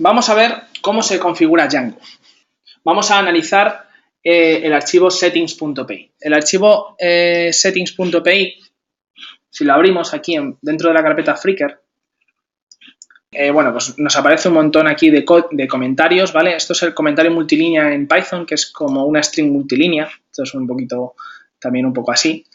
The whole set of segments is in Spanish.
Vamos a ver cómo se configura Django. Vamos a analizar el archivo settings.py. El archivo settings.py, si lo abrimos aquí dentro de la carpeta Flickr, bueno, pues nos aparece un montón aquí de comentarios, ¿vale? Esto es el comentario multilínea en Python, que es como una string multilínea. Esto es un poquito, también un poco así.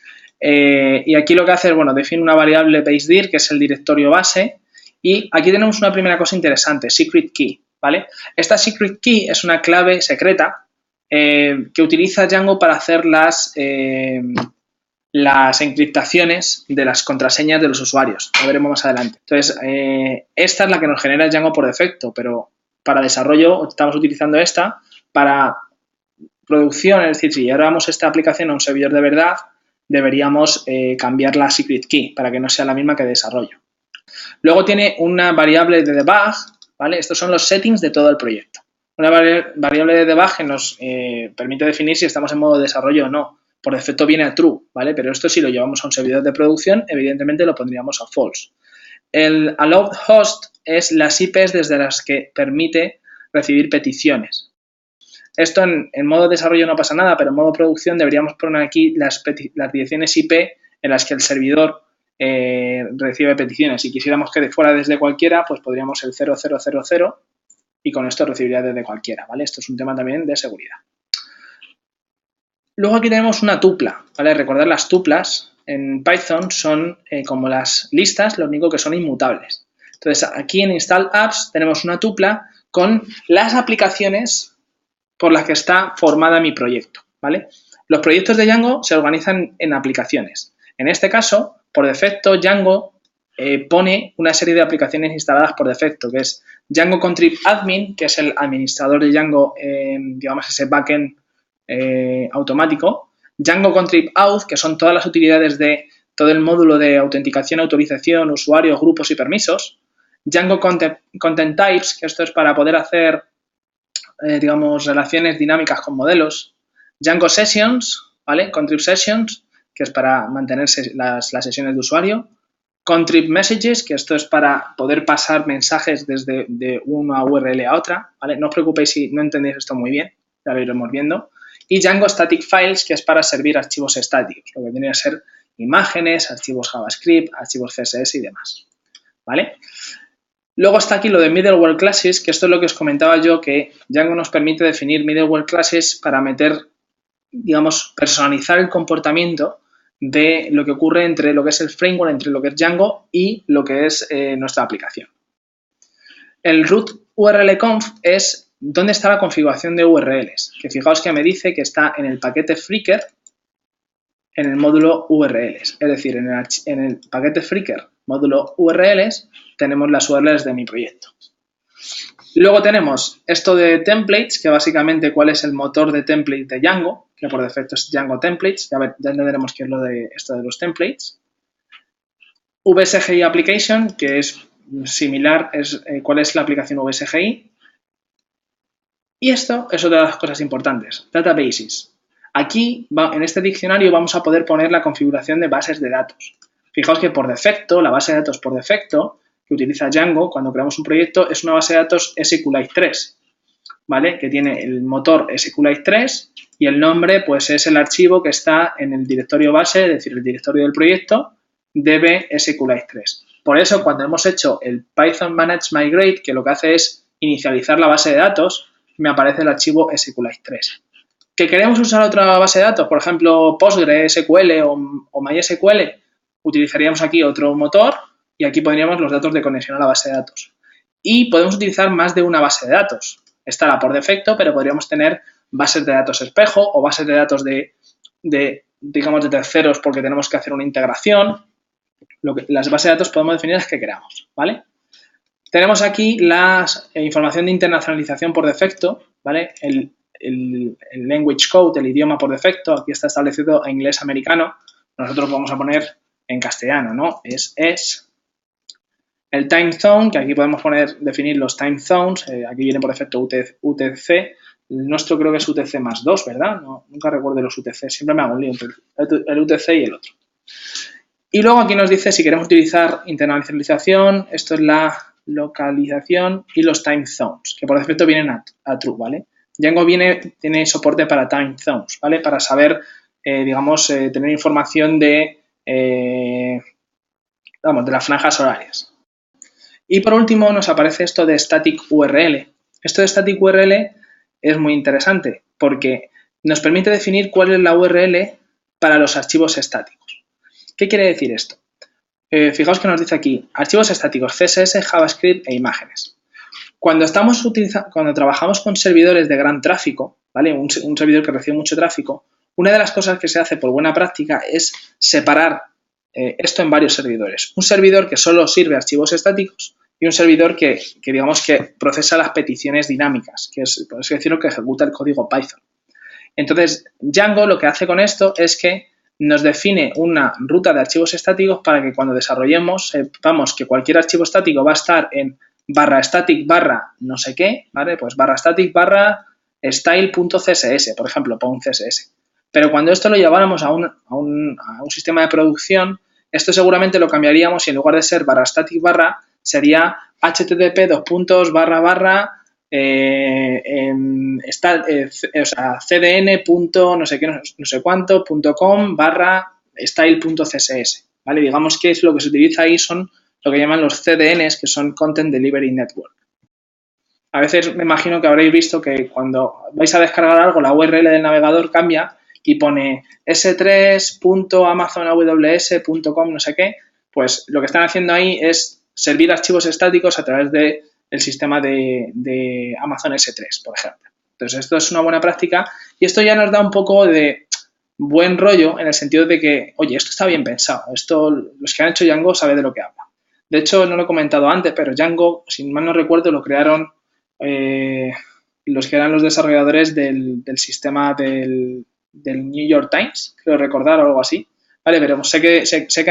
Y aquí lo que hace es, bueno, define una variable basedir, que es el directorio base. Y aquí tenemos una primera cosa interesante, secret key, ¿vale? Esta secret key es una clave secreta que utiliza Django para hacer las encriptaciones de las contraseñas de los usuarios. Lo veremos más adelante. Entonces, esta es la que nos genera Django por defecto, pero para desarrollo estamos utilizando esta. Para producción, es decir, si llevamos esta aplicación a un servidor de verdad, deberíamos cambiar la secret key para que no sea la misma que de desarrollo. Luego tiene una variable de debug, ¿vale? Estos son los settings de todo el proyecto. Una variable de debug que nos permite definir si estamos en modo de desarrollo o no. Por defecto viene a true, ¿vale? Pero esto si lo llevamos a un servidor de producción, evidentemente lo pondríamos a false. El allowed host es las IPs desde las que permite recibir peticiones. Esto en modo desarrollo no pasa nada, pero en modo producción deberíamos poner aquí las direcciones IP en las que el servidor recibe peticiones. Si quisiéramos que fuera desde cualquiera, pues podríamos el 0000 y con esto recibiría desde cualquiera, ¿vale? Esto es un tema también de seguridad. Luego aquí tenemos una tupla, ¿vale? Recordad, las tuplas en Python son como las listas, lo único que son inmutables. Entonces, aquí en Install Apps tenemos una tupla con las aplicaciones por las que está formada mi proyecto, ¿vale? Los proyectos de Django se organizan en aplicaciones. En este caso, por defecto, Django pone una serie de aplicaciones instaladas por defecto, que es Django Contrib Admin, que es el administrador de Django, digamos, ese backend automático. Django Contrib Auth, que son todas las utilidades de todo el módulo de autenticación, autorización, usuarios, grupos y permisos. Django Content Types, que esto es para poder hacer, digamos, relaciones dinámicas con modelos. Django Sessions, ¿vale? Contrib Sessions, que es para mantenerse las sesiones de usuario. Contrib Messages, que esto es para poder pasar mensajes desde de una URL a otra, ¿vale? No os preocupéis si no entendéis esto muy bien, ya lo iremos viendo. Y Django Static Files, que es para servir archivos estáticos, lo que viene a ser imágenes, archivos JavaScript, archivos CSS y demás, ¿vale? Luego está aquí lo de Middleware Classes, que esto es lo que os comentaba yo, que Django nos permite definir Middleware Classes para meter, digamos, personalizar el comportamiento de lo que ocurre entre lo que es el framework, entre lo que es Django y lo que es nuestra aplicación. El root urlconf es dónde está la configuración de URLs, que fijaos que me dice que está en el paquete Flickr, en el módulo URLs, es decir, en el paquete Flickr módulo URLs tenemos las URLs de mi proyecto. Luego tenemos esto de templates, que básicamente cuál es el motor de template de Django, que por defecto es Django Templates, ya entenderemos qué es lo de esto de los templates. VSGI Application, que es similar, es cuál es la aplicación VSGI. Y esto es otra de las cosas importantes, databases. Aquí, en este diccionario, vamos a poder poner la configuración de bases de datos. Fijaos que por defecto, la base de datos por defecto que utiliza Django cuando creamos un proyecto es una base de datos SQLite 3, ¿vale? Que tiene el motor SQLite 3 y el nombre, pues, es el archivo que está en el directorio base, es decir, el directorio del proyecto, db SQLite 3. Por eso, cuando hemos hecho el Python Manage Migrate, que lo que hace es inicializar la base de datos, me aparece el archivo SQLite 3. ¿Que queremos usar otra base de datos? Por ejemplo, PostgreSQL o MySQL, utilizaríamos aquí otro motor y aquí pondríamos los datos de conexión a la base de datos. Y podemos utilizar más de una base de datos. Esta la por defecto, pero podríamos tener bases de datos espejo o bases de datos digamos, de terceros porque tenemos que hacer una integración. Las bases de datos podemos definir las que queramos, ¿vale? Tenemos aquí la información de internacionalización por defecto, ¿vale? El language code, el idioma por defecto, aquí está establecido en inglés americano. Nosotros vamos a poner en castellano, ¿no? Es el time zone, que aquí podemos definir los time zones. Aquí viene por defecto UTC. El nuestro creo que es UTC más 2, ¿verdad? No, nunca recuerdo los UTC. Siempre me hago un lío entre el UTC y el otro. Y luego aquí nos dice si queremos utilizar internacionalización. Esto es la localización y los time zones, que por defecto vienen a true, ¿vale? Django tiene soporte para time zones, ¿vale? Para saber, tener información de las franjas horarias. Y por último nos aparece esto de static URL. Esto de static URL es muy interesante porque nos permite definir cuál es la URL para los archivos estáticos. ¿Qué quiere decir esto? Fijaos que nos dice aquí archivos estáticos CSS, JavaScript e imágenes. Cuando trabajamos con servidores de gran tráfico, ¿vale? Un servidor que recibe mucho tráfico, una de las cosas que se hace por buena práctica es separar esto en varios servidores. Un servidor que solo sirve archivos estáticos y un servidor que procesa las peticiones dinámicas, que es, por así decirlo, que ejecuta el código Python. Entonces, Django lo que hace con esto es que nos define una ruta de archivos estáticos para que cuando desarrollemos sepamos que cualquier archivo estático va a estar en /static/ no sé qué, ¿vale? Pues /static/ style.css, por ejemplo, pon CSS. Pero cuando esto lo lleváramos a un sistema de producción, esto seguramente lo cambiaríamos y en lugar de ser /static/ sería http cdn. No sé qué, no sé cuánto, .com /style.css, ¿vale? Digamos que es lo que se utiliza ahí son lo que llaman los CDNs, que son Content Delivery Network. A veces me imagino que habréis visto que cuando vais a descargar algo, la URL del navegador cambia y pone s3.amazonaws.com no sé qué, pues lo que están haciendo ahí es servir archivos estáticos a través del sistema de Amazon S3, por ejemplo. Entonces, esto es una buena práctica y esto ya nos da un poco de buen rollo en el sentido de que, oye, esto está bien pensado, los que han hecho Django saben de lo que habla. De hecho, no lo he comentado antes, pero Django, si mal no recuerdo, lo crearon los que eran los desarrolladores del sistema del New York Times, creo recordar o algo así. Vale, pero sé que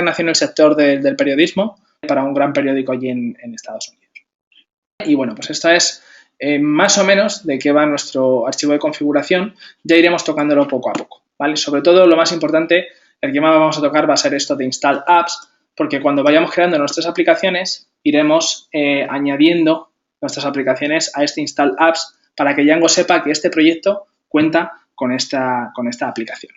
nació en el sector del periodismo para un gran periódico allí en Estados Unidos. Y bueno, pues esta es más o menos de qué va nuestro archivo de configuración. Ya iremos tocándolo poco a poco, ¿vale? Sobre todo, lo más importante, el que más vamos a tocar va a ser esto de install apps, porque cuando vayamos creando nuestras aplicaciones, iremos añadiendo nuestras aplicaciones a este install apps para que Django sepa que este proyecto cuenta con esta aplicación.